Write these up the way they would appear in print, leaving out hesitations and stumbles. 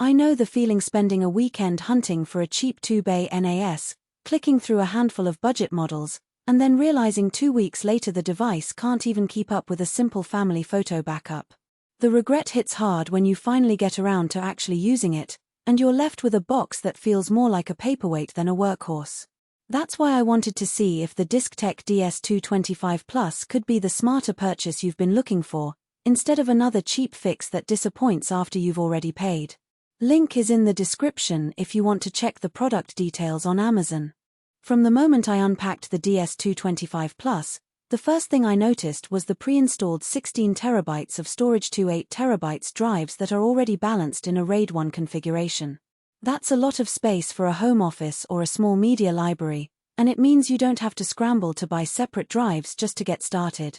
I know the feeling, spending a weekend hunting for a cheap 2-bay NAS, clicking through a handful of budget models, and then realizing 2 weeks later the device can't even keep up with a simple family photo backup. The regret hits hard when you finally get around to actually using it, and you're left with a box that feels more like a paperweight than a workhorse. That's why I wanted to see if the DiscTech DS225 Plus could be the smarter purchase you've been looking for, instead of another cheap fix that disappoints after you've already paid. Link is in the description if you want to check the product details on Amazon. From the moment I unpacked the DS225 Plus, the first thing I noticed was the pre-installed 16 TB of storage to 8 TB drives that are already balanced in a RAID 1 configuration. That's a lot of space for a home office or a small media library, and it means you don't have to scramble to buy separate drives just to get started.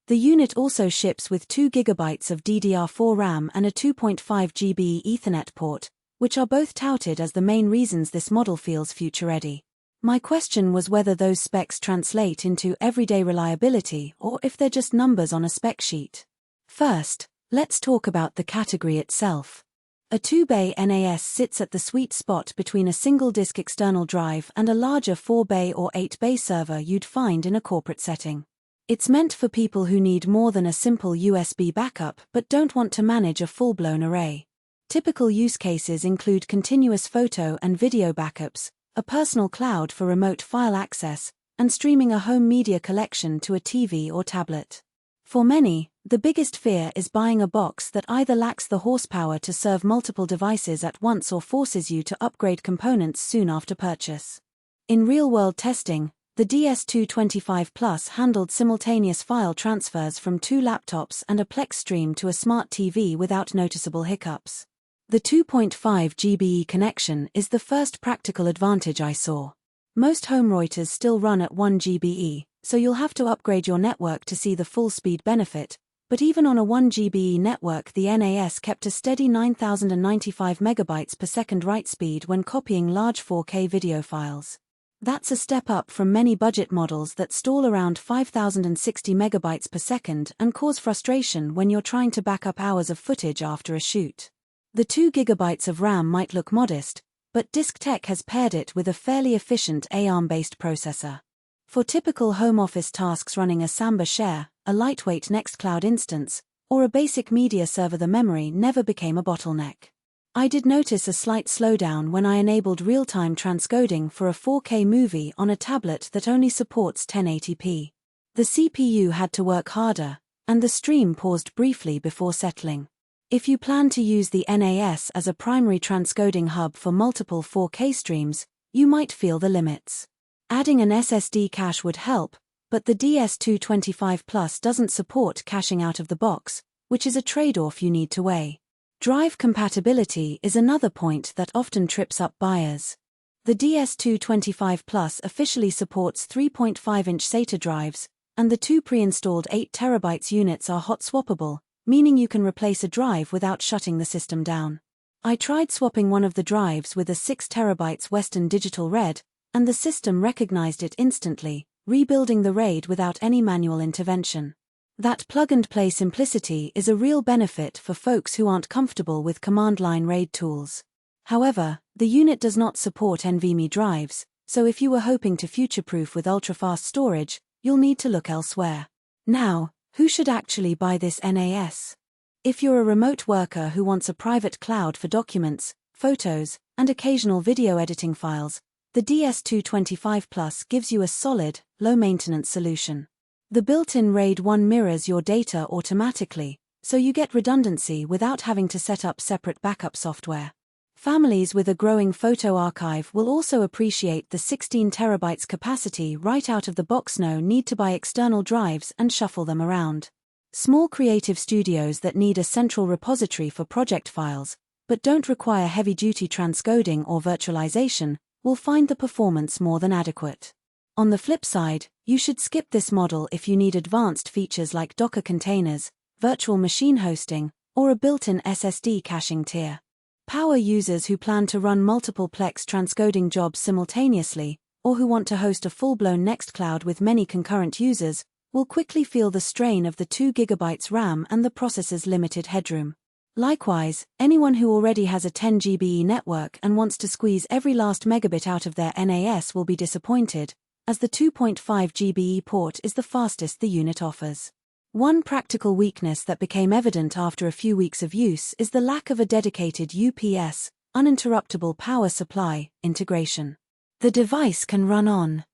The unit also ships with 2 GB of DDR4 RAM and a 2.5 GB Ethernet port, which are both touted as the main reasons this model feels future-ready. My question was whether those specs translate into everyday reliability or if they're just numbers on a spec sheet. First, let's talk about the category itself. A 2-bay NAS sits at the sweet spot between a single-disk external drive and a larger 4-bay or 8-bay server you'd find in a corporate setting. It's meant for people who need more than a simple USB backup but don't want to manage a full-blown array. Typical use cases include continuous photo and video backups, a personal cloud for remote file access, and streaming a home media collection to a TV or tablet. For many, the biggest fear is buying a box that either lacks the horsepower to serve multiple devices at once or forces you to upgrade components soon after purchase. In real-world testing, the DS225 Plus handled simultaneous file transfers from 2 laptops and a Plex stream to a smart TV without noticeable hiccups. The 2.5 GB connection is the first practical advantage I saw. Most home routers still run at 1 GB, so you'll have to upgrade your network to see the full speed benefit, but even on a 1 GB network the NAS kept a steady 9095 MB per second write speed when copying large 4K video files. That's a step up from many budget models that stall around 5060 MB per second and cause frustration when you're trying to back up hours of footage after a shoot. The 2 GB of RAM might look modest, but DiscTech has paired it with a fairly efficient ARM-based processor. For typical home office tasks running a Samba share, a lightweight Nextcloud instance, or a basic media server, the memory never became a bottleneck. I did notice a slight slowdown when I enabled real-time transcoding for a 4K movie on a tablet that only supports 1080p. The CPU had to work harder, and the stream paused briefly before settling. If you plan to use the NAS as a primary transcoding hub for multiple 4K streams, you might feel the limits. Adding an SSD cache would help, but the DS225 Plus doesn't support caching out of the box, which is a trade-off you need to weigh. Drive compatibility is another point that often trips up buyers. The DS225 Plus officially supports 3.5-inch SATA drives, and the 2 pre-installed 8 TB units are hot swappable, meaning you can replace a drive without shutting the system down. I tried swapping one of the drives with a 6 TB Western Digital Red, and the system recognized it instantly, rebuilding the RAID without any manual intervention. That plug-and-play simplicity is a real benefit for folks who aren't comfortable with command-line RAID tools. However, the unit does not support NVMe drives, so if you were hoping to future-proof with ultra-fast storage, you'll need to look elsewhere. Now, who should actually buy this NAS? If you're a remote worker who wants a private cloud for documents, photos, and occasional video editing files, the DS225 Plus gives you a solid, low-maintenance solution. The built-in RAID 1 mirrors your data automatically, so you get redundancy without having to set up separate backup software. Families with a growing photo archive will also appreciate the 16 TB capacity right out of the box. No need to buy external drives and shuffle them around. Small creative studios that need a central repository for project files, but don't require heavy-duty transcoding or virtualization, will find the performance more than adequate. On the flip side, you should skip this model if you need advanced features like Docker containers, virtual machine hosting, or a built-in SSD caching tier. Power users who plan to run multiple Plex transcoding jobs simultaneously, or who want to host a full-blown Nextcloud with many concurrent users, will quickly feel the strain of the 2 GB RAM and the processor's limited headroom. Likewise, anyone who already has a 10 GBE network and wants to squeeze every last megabit out of their NAS will be disappointed, as the 2.5 GBE port is the fastest the unit offers. One practical weakness that became evident after a few weeks of use is the lack of a dedicated UPS, uninterruptible power supply, integration. The device can run on